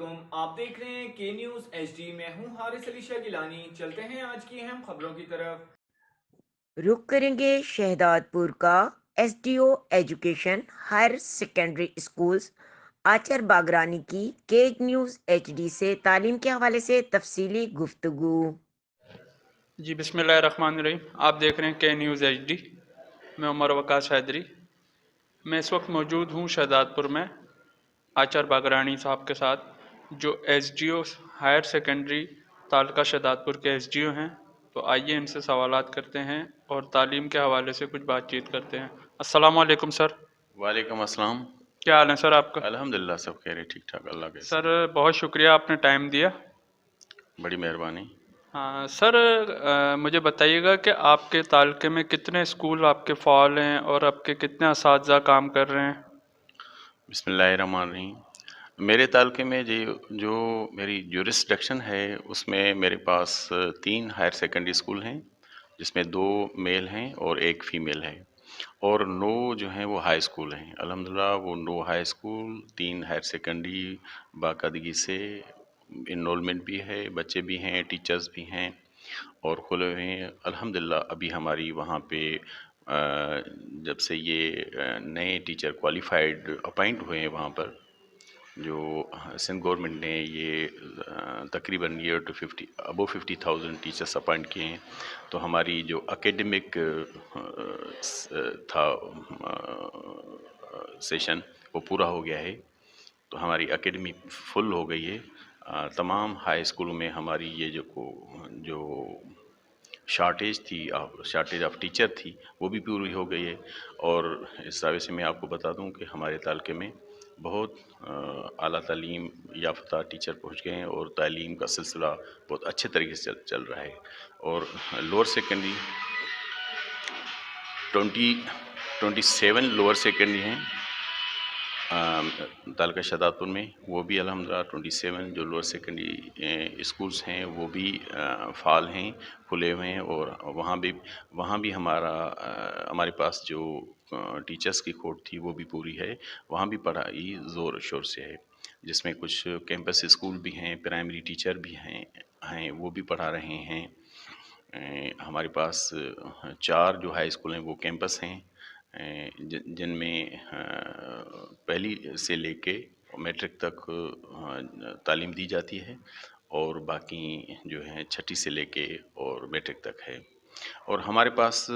वालेकुम। आप देख रहे हैं के न्यूज़ एचडी। मैं हूं हारिस अली शाह गिलानी। चलते हैं आज की अहम खबरों की तरफ। रुक करेंगे शहदादपुर का SDO education higher secondary schools आचर बागरानी की केज न्यूज़ एचडी से तालीम के हवाले से तफसीली गुफ्तगू। जी बिस्मिल्लाहिर्रहमानिर्रहीम। आप देख रहे हैं के न्यूज़ एचडी। मैं उमर वकास हैदरी। मैं इस वक्त मौजूद हूँ शहदादपुर में आचार बागरानी साहब के साथ, जो एसडीओ हायर सेकेंडरी तालका शहदादपुर के एसडीओ हैं। तो आइए इनसे सवालात करते हैं और तालीम के हवाले से कुछ बातचीत करते हैं। अस्सलाम वालेकुम सर। वालेकुम अस्सलाम। क्या हाल है सर आपका? अल्हम्दुलिल्लाह सब कह रहे ठीक ठाक, अल्लाह के सर एहसान। बहुत शुक्रिया आपने टाइम दिया। बड़ी मेहरबानी। हाँ सर, मुझे बताइएगा कि आपके तालके में कितने स्कूल आपके फ़ाल हैं और आपके कितने असातिज़ा काम कर रहे हैं? बिस्मिल्लाहिर्रहमानिर्रहीम। मेरे तालके में जो मेरी जुरिस्डिक्शन है उसमें मेरे पास 3 हायर सेकेंडरी स्कूल हैं, जिसमें 2 मेल हैं और 1 फीमेल है, और 9 जो हैं वो हाई स्कूल हैं। अल्हम्दुलिल्लाह वो 9 हाई स्कूल, 3 हायर सेकेंडरी बाकायदगी से इनरोलमेंट भी है, बच्चे भी हैं, टीचर्स भी हैं और खुले हुए हैं। अल्हम्दुलिल्लाह अभी हमारी वहाँ पे जब से ये नए टीचर क्वालिफाइड अपॉइंट हुए हैं वहाँ पर, जो सिंध गवर्नमेंट ने ये तकरीबन year to 50 about 50,000 teachers appoint किए हैं। तो हमारी जो एकेडमिक था सेशन वो पूरा हो गया है, तो हमारी एकेडमी फुल हो गई है। तमाम हाई स्कूलों में हमारी ये जो शॉर्टेज ऑफ टीचर थी वो भी पूरी हो गई है। और इस हवाले से मैं आपको बता दूं कि हमारे तालके में बहुत आला तालीम याफ्ता टीचर पहुंच गए हैं और तालीम का सिलसिला बहुत अच्छे तरीके से चल रहा है। और लोअर सेकेंडरी 27 लोअर सेकेंडरी हैं तालका शहदादपुर में, वो भी अल्हम्दुलिल्लाह 27 जो लोअर सेकेंडरी स्कूल्स हैं वो भी फ़ाल हैं, खुले हुए हैं। और वहाँ भी हमारे पास जो टीचर्स की खोट थी वो भी पूरी है। वहाँ भी पढ़ाई ज़ोर शोर से है, जिसमें कुछ कैंपस स्कूल भी हैं, प्राइमरी टीचर भी हैं वो भी पढ़ा रहे हैं। हमारे पास 4 जो हाई स्कूल हैं वो कैंपस हैं, जिनमें पहली से लेके मैट्रिक तक तालीम दी जाती है, और बाकी जो है छठी से लेके और मैट्रिक तक है। और हमारे पास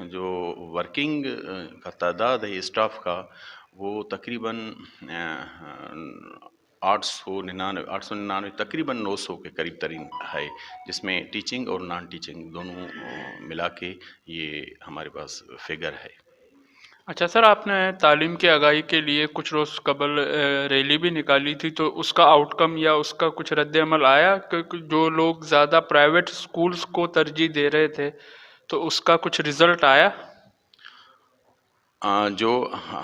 जो वर्किंग का तादाद है स्टाफ का, वो तकरीबन 899 तकरीबन 900 के करीब तरीन है, जिसमें टीचिंग और नॉन टीचिंग दोनों मिला के ये हमारे पास फिगर है। अच्छा सर, आपने तालीम की आगाही के लिए कुछ रोज़ कबल रैली भी निकाली थी, तो उसका आउटकम या उसका कुछ रद्द अमल आया? क्योंकि जो लोग ज़्यादा प्राइवेट स्कूल्स को तरजीह दे रहे थे, तो उसका कुछ रिज़ल्ट आया? जो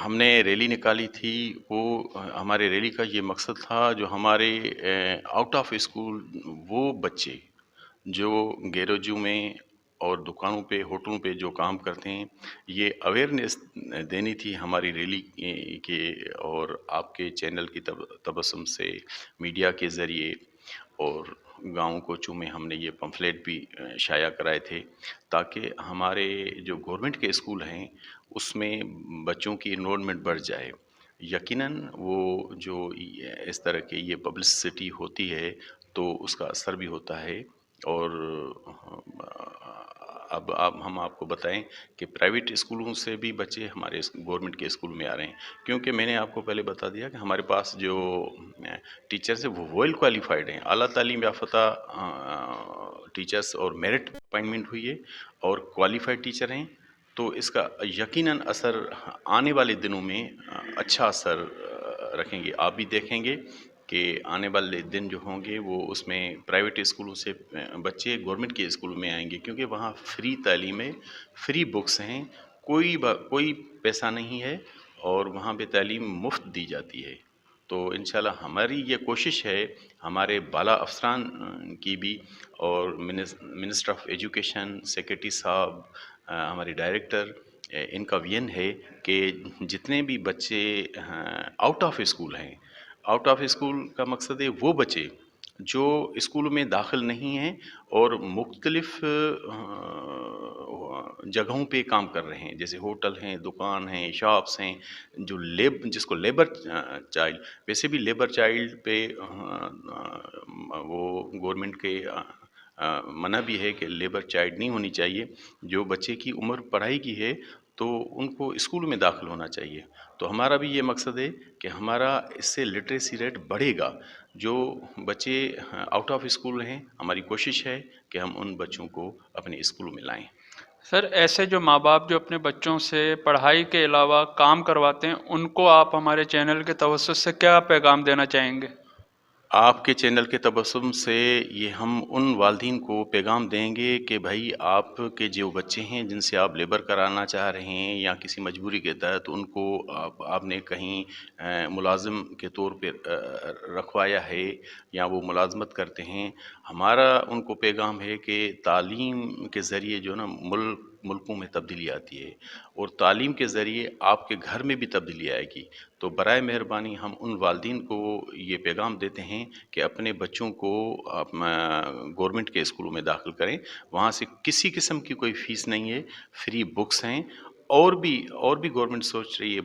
हमने रैली निकाली थी वो हमारे रैली का ये मकसद था, जो हमारे आउट ऑफ स्कूल वो बच्चे जो गैरेजों में और दुकानों पे, होटलों पे जो काम करते हैं, ये अवेयरनेस देनी थी हमारी रैली के और आपके चैनल की तबस्सुम से, मीडिया के ज़रिए और गाँव कोचों में हमने ये पम्फलेट भी शाया कराए थे, ताकि हमारे जो गवर्नमेंट के स्कूल हैं उसमें बच्चों की इनरोलमेंट बढ़ जाए। यकीनन वो जो इस तरह की ये पब्लिसिटी होती है तो उसका असर भी होता है। और अब हम आपको बताएं कि प्राइवेट स्कूलों से भी बच्चे हमारे गवर्नमेंट के स्कूल में आ रहे हैं, क्योंकि मैंने आपको पहले बता दिया कि हमारे पास जो टीचर्स हैं वो वेल क्वालिफाइड हैं, आला तालीम याफ्ता टीचर्स और मेरिट अपॉइंटमेंट हुई है और क्वालिफाइड टीचर हैं। तो इसका यकीनन असर आने वाले दिनों में अच्छा असर रखेंगे। आप भी देखेंगे कि आने वाले दिन जो होंगे वो उसमें प्राइवेट स्कूलों से बच्चे गवर्नमेंट के स्कूल में आएंगे, क्योंकि वहाँ फ्री तालीम है, फ्री बुक्स हैं, कोई पैसा नहीं है और वहाँ पे तालीम मुफ्त दी जाती है। तो इंशाल्लाह हमारी ये कोशिश है, हमारे बाला अफसरान की भी, और मिनिस्टर ऑफ एजुकेशन, सेक्रेटरी साहब, हमारे डायरेक्टर, इनका विजन है कि जितने भी बच्चे आउट ऑफ स्कूल हैं आउट ऑफ स्कूल का मकसद है वो बच्चे जो स्कूल में दाखिल नहीं हैं और मुख्तलिफ जगहों पे काम कर रहे हैं, जैसे होटल हैं, दुकान हैं, शॉप्स हैं, जो जिसको लेबर चाइल्ड, वैसे भी लेबर चाइल्ड पे वो गवर्नमेंट के मना भी है कि लेबर चाइल्ड नहीं होनी चाहिए। जो बच्चे की उम्र पढ़ाई की है तो उनको स्कूल में दाखिल होना चाहिए। तो हमारा भी ये मकसद है कि हमारा इससे लिटरेसी रेट बढ़ेगा। जो बच्चे आउट ऑफ स्कूल हैं, हमारी कोशिश है कि हम उन बच्चों को अपने स्कूल में लाएं। सर, ऐसे जो माँ बाप जो अपने बच्चों से पढ़ाई के अलावा काम करवाते हैं, उनको आप हमारे चैनल के तवज्जुह से क्या पैगाम देना चाहेंगे? आपके चैनल के तबस्सुम से ये हम उन वालिदैन को पैगाम देंगे कि भाई आपके जो बच्चे हैं जिनसे आप लेबर कराना चाह रहे हैं या किसी मजबूरी के तहत उनको आपने कहीं मुलाजिम के तौर पे रखवाया है या वो मुलाजमत करते हैं, हमारा उनको पैगाम है कि तालीम के ज़रिए जो ना मुल्कों में तब्दीली आती है और तालीम के ज़रिए आपके घर में भी तब्दीली आएगी। तो बराए मेहरबानी हम उन वालिदैन को ये पैगाम देते हैं कि अपने बच्चों को गवर्नमेंट के स्कूलों में दाखिल करें। वहाँ से किसी किस्म की कोई फ़ीस नहीं है, फ्री बुक्स हैं। और भी गवर्नमेंट सोच रही है,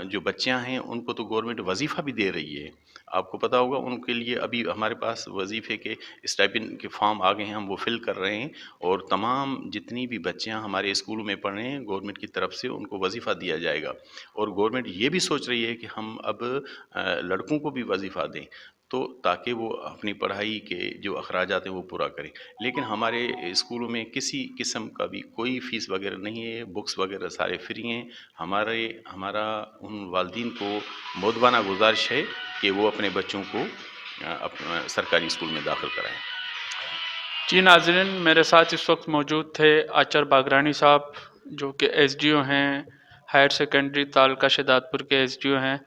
जो बच्चियाँ हैं उनको तो गवर्नमेंट वजीफ़ा भी दे रही है। आपको पता होगा उनके लिए अभी हमारे पास वजीफ़े के स्टाइपेंड के फॉर्म आ गए हैं, हम वो फिल कर रहे हैं और तमाम जितनी भी बच्चियाँ हमारे स्कूलों में पढ़ रहे हैं गवर्नमेंट की तरफ से उनको वजीफ़ा दिया जाएगा। और गवर्नमेंट ये भी सोच रही है कि हम अब लड़कों को भी वजीफ़ा दें, तो ताकि वो अपनी पढ़ाई के जो अखराजात हैं वो पूरा करें। लेकिन हमारे स्कूलों में किसी किस्म का भी कोई फ़ीस वगैरह नहीं है, बुक्स वगैरह सारे फ्री हैं। हमारा उन वालिदैन को मोदबाना गुज़ारिश है कि वो अपने बच्चों को सरकारी स्कूल में दाखिल कराएँ। जी नाज़रीन, मेरे साथ इस वक्त मौजूद थे आचर बागरानी साहब, जो कि एसडीओ हैं, हायर सेकेंडरी तालका शहदादपुर के एसडीओ हैं।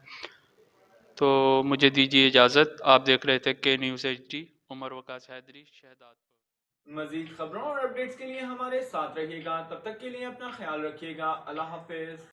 तो मुझे दीजिए इजाज़त। आप देख रहे थे के न्यूज़ HD, उमर वकास हैदरी, शहदादपुर। मजीद खबरों और अपडेट्स के लिए हमारे साथ रहिएगा। तब तक के लिए अपना ख्याल रखिएगा। अल्लाह हाफिज।